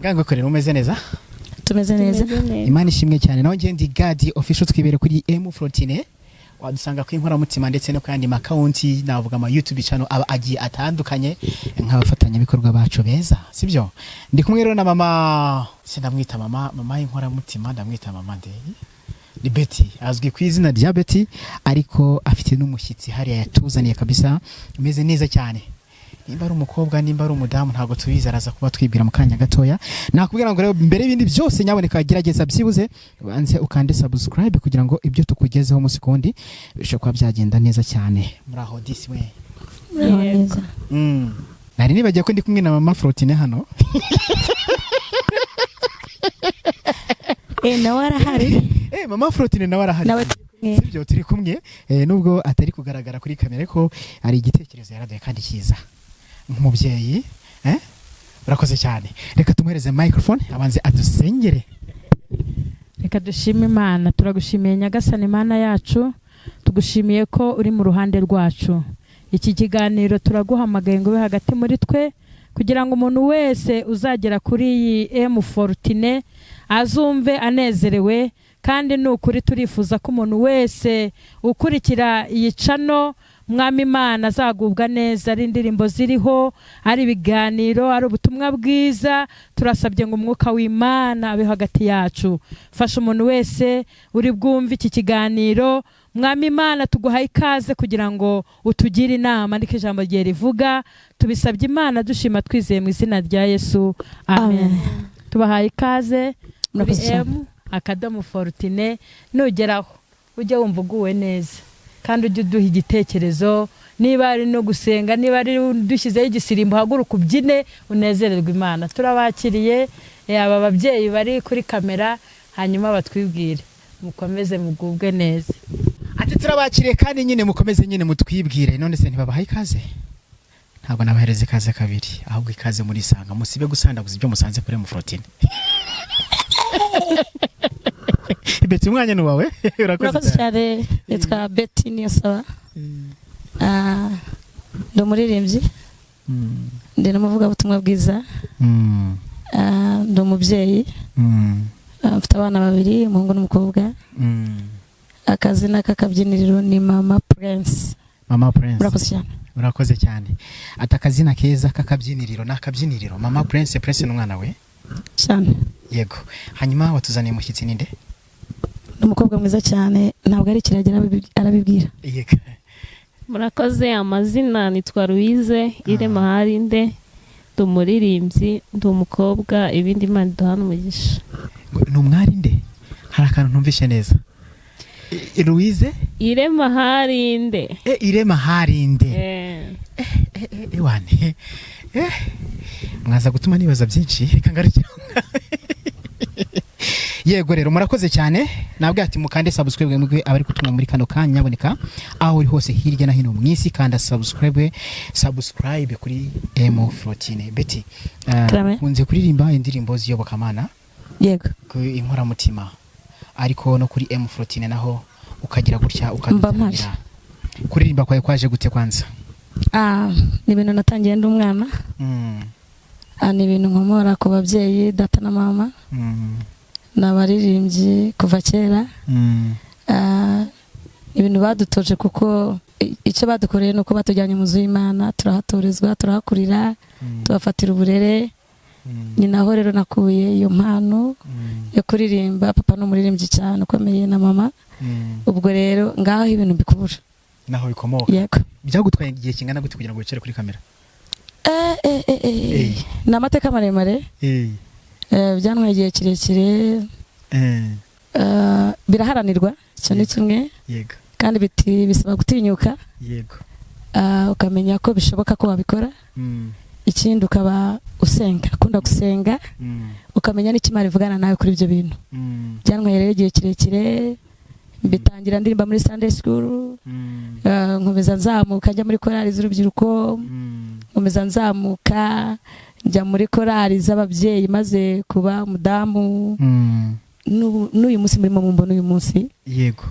Gango kore umeze neza? Tumeze neza. Imana ishimwe cyane. Naho ngendi Gadi official twibere kuri M14. Wadusanga ku inkora mutima ndetse no kandi account navuga ama YouTube channel aba agiye atandukanye nk'abafatanya bikorwa bacu beza. Sibyo? Ndi kumwe rero na mama sindamwita mama inkora mutima ndamwita mama Ndeye. Ni Betty azwi ku izina rya Betty ariko afite n'umushyitsi hariya yatuzaniye kabisa umeze neza cyane. Nimba ari umukobwa nimba ari umudamu ntago tubizi araza kuba twibwira mu kanya gatoya nakubwira ngo rero mbere y'ibindi byose nyaboneka gerageza byibuze banze ukande subscribe kugira ngo ibyo tukugezeho umunsi kundi bisho kwa byagenda neza cyane muri aho disi we Neza. nari nibagiye ko ndi kumwe na mama Frotine hano nawe arahari mama Frotine nawe arahari nawe sibyo turi kumwe nubwo atari kugaragara kuri kamera ko ari igitekerezo yaraduye kandi cyiza nk'umubyeyi urakoze cyane reka tumuhereze microphone abanze adusengere. Reka dushime Imana, turagushimiye Nyagasani Imana yacu, tugushimiye ko uri mu ruhande rwacu. Iki kiganiro turaguhamagaye ngo be hagati muri twe kugira ngo umuntu wese uzagera kuri iyi M14 azumve anezerewe, kandi nukuri turifuza ko umuntu wese ukurikira iyi channel Mwami Imana azagubwa neza, ari indirimbo ziriho, ari ibiganiro, ari ubutumwa bwiza. Turasabye ngo umwuka w'Imana abe hagati yacu. Fasha umuntu wese uri bwumve iki kiganiro. Mwami Imana tuguhaye ikaze kugira ngo utugire inama ndike ijambo rye rivuga. Tubisabye Imana dushima twizeye mu izina rya Yesu. Amen. Tubahaye ikaze muri M14 nugeraho ujye wumva uguwe neza. Kandi ujye uduha igitekerezo, niba ari no gusenga, niba ari dushyizeho igisirimbo haguruka ubyine unezererwe Imana. Turabakiriye aba babyeyi bari kuri kamera hanyuma batwibwire. Mukomeze mugubwe neza. Ati turabakiriye kandi nyine mukomeze nyine mutwibwire. None se ntibabahaye ikaze? Ntabwo nabahereze ikaze kabiri, ahubwo ikaze muri sanga musibe gusandaguza ibyo musanze kuri M14. Betty umwanya nuwawe urakoze cyane. Nitwa Betty Niyosaba. Ndo muririmbyi. Ndi n'umuvuga butumwa bwiza. Ndo mubyeyi. Mfite abana babiri, umuhungu n'umukobwa. Akazina k'akabyiniriro ni Mama Prince. Mama Prince. Urakoze cyane. Urakoze cyane. Atakazina keza k'akabyiniriro n'akabyiniriro. Mama Prince n'umwana we. Cyane. Yego. Hanyuma watuzaniye umushyitsi ninde? Umukobwa mwiza cyane, ntabwo ari kiragera arabibwira. Yego. Murakoze, amazina nitwa Louise Irema Harinde, ndumuririmbyi, ndumukobwa, ibindi Imana duhana umugisha. Numwari nde? Hari akantu ntumvishe neza. Louise Irema Harinde. Irema Harinde. Ewane. Mwaza gutuma nibaza byinshi reka ngarukira. Yego rero murakoze cyane. Nabwo ati mukande subscribe mwebwe abari kutumwa muri kano kanya nyaboneka aho uri hose hirya na hino mu isi, kanda subscribe kuri M14. Betty kunze kuririmba indirimbo ziyobokamana. Yego. Ku inkora mutima ariko no kuri M14 naho ukagira gutya ukagira kuririmba kwaje gute kwanza? Ni ibintu natangiye ndi umwana. Ni ibintu nkomora ku babyeyi data na mama. Nabaririmbyi kuva kera. Ibintu badutoje kuko icyo badukoreye nuko batujyanye mu nzu y'Imana, turahaturizwa, turahakurira, tubafatira uburere. Ni naho rero nakuye iyo mpano yo kuririmba. Papa no muririmbyi cyane ukomeye na mama. Ubwo rero ngaho ibintu bikubura. Naho bikomoka. Yego. Byagutwaye igihe kingana gute kugira ngo wicare kuri kamera? Ni amateka maremare. Byantwaye igihe kirekire. Biraharanirwa icyo ni kimwe. Yego. Kandi bisaba gutinyuka. Yego. Ukamenya ko bishoboka ko wabikora. Ikindi ukaba usenga, akunda gusenga. Ukamenya n'ikimara ivugana nawe kuri ibyo bintu. Byantwaye rero igihe kirekire. Bitangira ndirimba muri Sunday school. Nkomeza nzamuka njya muri korali z'urubyiruko. Nkomeza nzamuka njya muri korali z'ababyeyi maze kuba umudamu. N'uyu munsi murimo mumbo n'uyu munsi. Yego.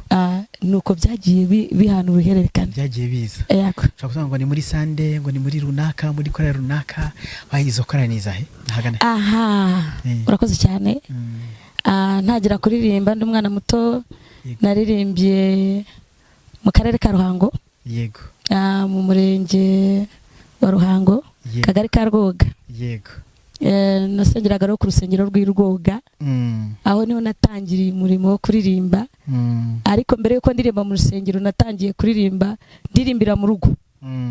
nuko byagiye bihana uruhererekane byagiye biza yego ushobora kuvuga ngo ni muri Sande ngo ni muri runaka muri korali runaka wayizo korali nizahe hagana aha urakoze cyane ntagira kuririmba ndi umwana muto naririmbye mu karere ka Ruhango yego mu murenge wa Ruhango kagari ka Rwoga yego nasengeraga no ku rusengero rw'Irwoga aho niho natangiriye umurimo wo kuririmba ariko mbere yuko ndirimba mu rusengero natangiye kuririmba ndirimbira mu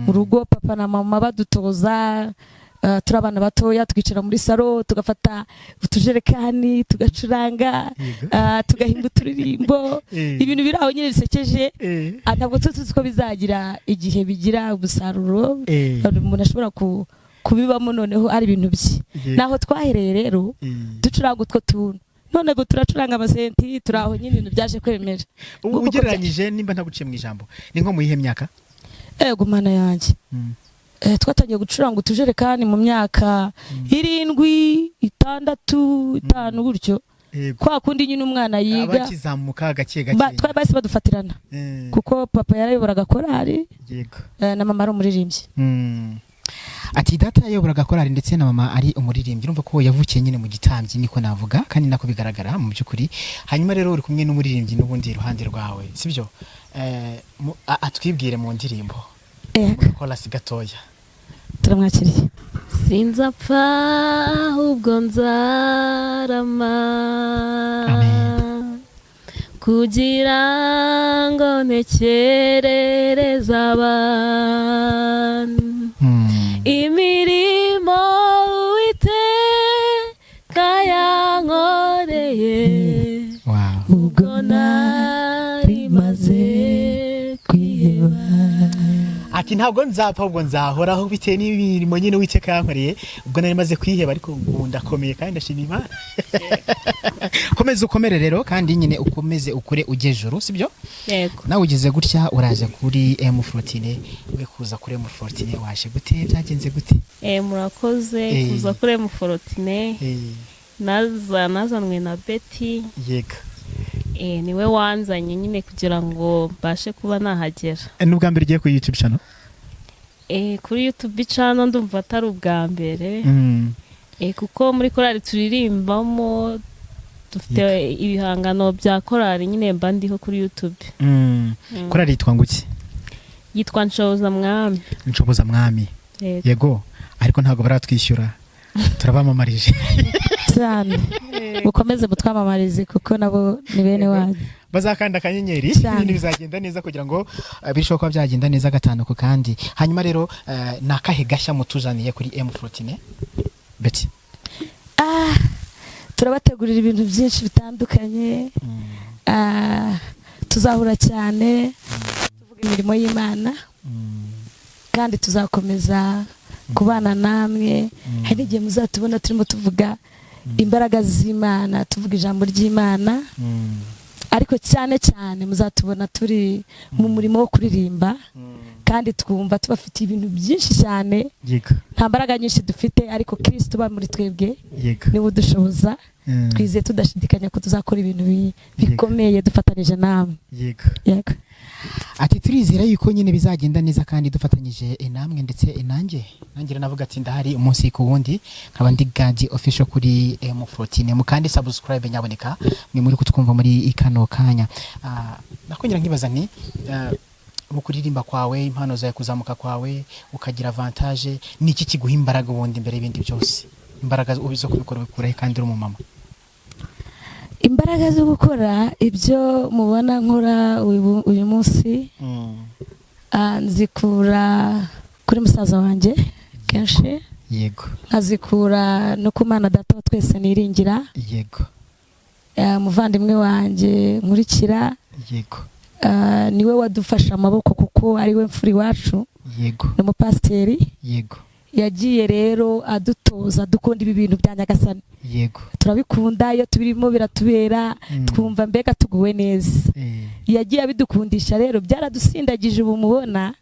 rugo papa na mama badutoza turi abana batoya tukicara muri salo tugafata utujerekani tugacuranga tugahimba uturirimbo ibintu biri aho nyine bisekeje ntabwo tuzi ko bizagira igihe bigira umusaruro umuntu ashobora kubibamo noneho ari ibintu bye naho twahereye rero ducuranga utwo tuntu none go turacuranga amasenti turaho nyine ibintu byaje kwemera ugereranyije nimba ntaguciye mu ijambo ni nko mu yihe myaka ego mana yanjye twatangiye gucuranga utujerekani mu myaka 7, 6, 5 gutyo kwa kundi nyine umwana yiga abakizamuka gake gake twabase badufatirana kuko papa yarayoboraga korali yego na mama ari umuririmbyi ati data yayoboraga korali ndetse na mama ari umuririmbyi urumva ko yavukiye nyine mu gitambyi niko navuga kandi nako bigaragara mu byukuri hanyuma rero uri kumwe n'umuririmbyi n'ubundi iruhande rwawe sibyo atwibwire mu ndirimbo korasi gatoya turamwakiriye sinzapfa ahubwo nzarama kugira ngo ntekerereze abantu imirimo Uwiteka yankoreye ubwo nari maze kwiheba ati ntabwo nzapfa ubwo nzahoraho bitewe n'imirimo nyine Uwiteka yankoreye ubwo nari maze kwiheba ariko ndakomeye kandi ndashima Imana komeza ukomere rero kandi nyine ukomeze ukure ujejuru sibyo yego nawe ugeze gutya uraje kuri M14 we kuza kuri M14 waje gute byagenze gute murakoze kuza kuri M14 nazanwe na Betty yego niwe wanzanye nyine kugira ngo mbashe kuba nahagera n'ubwa mbere ugiye kuri YouTube channel kuri YouTube channel ndumva atari ubwa mbere kuko muri korali turirimbamo dufite ibihangano bya korali nyine mba ndiho kuri YouTube korali yitwa nguki yitwa Nshoboza Mwami yego ariko ntabwo baratwishyura turabamamarije cyane ukomeze mutwamamarize kuko nabo ni bene wanyu bazakanda akanyenyeri ibintu bizagenda neza kugira ngo bishoboka ko byagenda neza gatanu ku kandi hanyuma rero nakahe gashya mutuzaniye kuri M14 Betty turabategurira ibintu byinshi bitandukanye tuzahura cyane tuvuga imirimo y'Imana kandi tuzakomeza kubana namwe hari igihe muzatubona turimo tuvuga imbaraga z'Imana tuvuga ijambo ry'Imana ariko cyane cyane muzatubona turi mu murimo wo kuririmba kandi twumva tubafite ibintu byinshi cyane nta mbaraga nyinshi dufite ariko Kristo ba muri twebwe niwe udushoboza twizeye tudashidikanya ko tuzakora ibintu bikomeye dufatanyije namwe yego ati turizera yuko nyine bizagenda neza kandi dufatanyije namwe ndetse nanjye navuga ati ndahari umunsi ku wundi nkaba ndi Gadi official kuri M14 mukandi subscribe nyaboneka mwe muri kutwumva muri ikano kanya nakongera nkibaza nti mu kuririmba kwawe impano zawe kuzamuka kwawe ukagira avantage niki kiguha imbaraga ubundi imbere y'ibindi byose imbaraga ubizo kubikora bikurahe kandi uri umumama imbaraga zo gukora ibyo mubona nkora uyu munsi nzikura kuri musaza wanjye kenshi yego nkazikura no ku Mana Data wa twese niringira yego muvandimwe wanjye nkurikira yego niwe wadufasha amaboko kuko ari we mfuri wacu yego ni umupasiteri yego yagiye rero adutoza dukunda ibi bintu bya Nyagasani yego turabikunda iyo tubirimo biratubera twumva mbega tuguwe neza yagiye abidukundisha rero byaradusindagije ubu mubona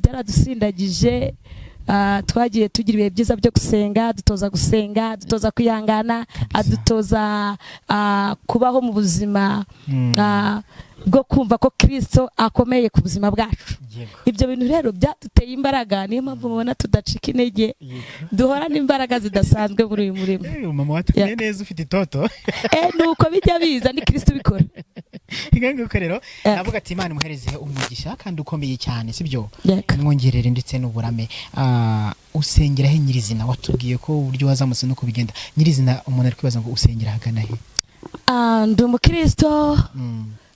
byaradusindagije twagiye tugira ibihe byiza byo gusenga, dutoza kwihangana, adutoza kubaho mu buzima bwo kumva ko Kristo akomeye ku buzima bwacu. Ibyo bintu rero byaduteye imbaraga, niyo mpamvu mubona tudacika intege, duhorana imbaraga zidasanzwe muri uyu murimo. Mama watuye neza ufite itoto. Nuko bijya biza, ni Kristo bikora. Inganguko rero navuga ati Imana imuhereze umugisha kandi ukomeye cyane, sibyo? Mwongerere ndetse n'uburame. Usengera he nyirizina? Watubwiye ko uburyo wazamutse no kubigenda. Nyirizina umuntu ari kwibaza ngo usengera hagana he? Ndi umukristo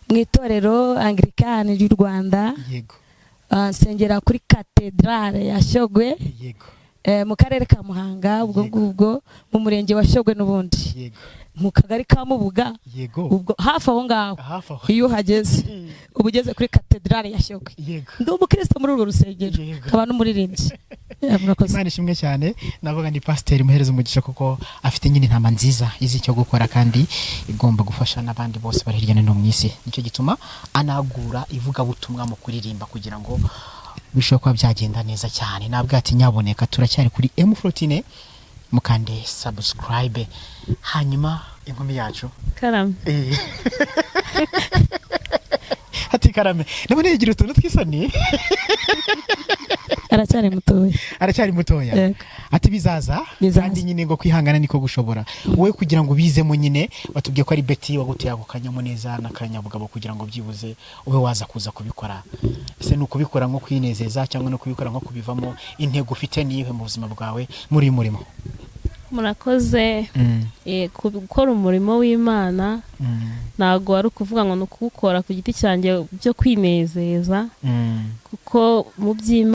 mu itorero Anglikani ry'u Rwanda. Yego. Nsengera kuri katedrale ya Shyogwe. Yego. Mu karere ka Muhanga, ubwo mu murenge wa Shyogwe n'ubundi. Yego. Mu kagari ka Mubuga. Yego. Ubwo hafi aho ngaho. Iyo uhageze uba ugeze kuri katedrale ya Shyogwe. Yego. Ndi umukristo muri urwo rusengero, nkaba n'umuririmbyi. Imana ishimwe cyane. Navuga ndi pasiteri muhereza umugisha kuko afite nyine intama nziza izi icyo gukora kandi igomba gufasha n'abandi bose bari hirya no hino mu isi. Nicyo gituma anagura ivugabutumwa mu kuririmba kugira ngo bishobora kuba byagenda neza cyane. Nabwo ati nyaboneka turacyari kuri M14, mukande subscribe. Hanyuma inkumi yacu Karame. Ati Karame, nabone yigira utuntu twisoni. Aracyari mutoya. Ati bizaza kandi nyine ngo kwihangana niko gushobora. Wowe kugira ngo bizemo nyine batubwiye ko ari Betty waguteye ako kanyamuneza n'akanyabugabo kugira ngo byibuze ube waza kuza kubikora. Ese nuko kubikora nko kwinezeza cyangwa no kubikora nko kubivamo intego ufite nihe mu buzima bwawe muri uyu murimo? Murakoze. Gukora umurimo w'Imana ntago wari ukuvuga ngo ni ukuwukora ku giti cyanjye byo kwinezeza, kuko mu by'Imana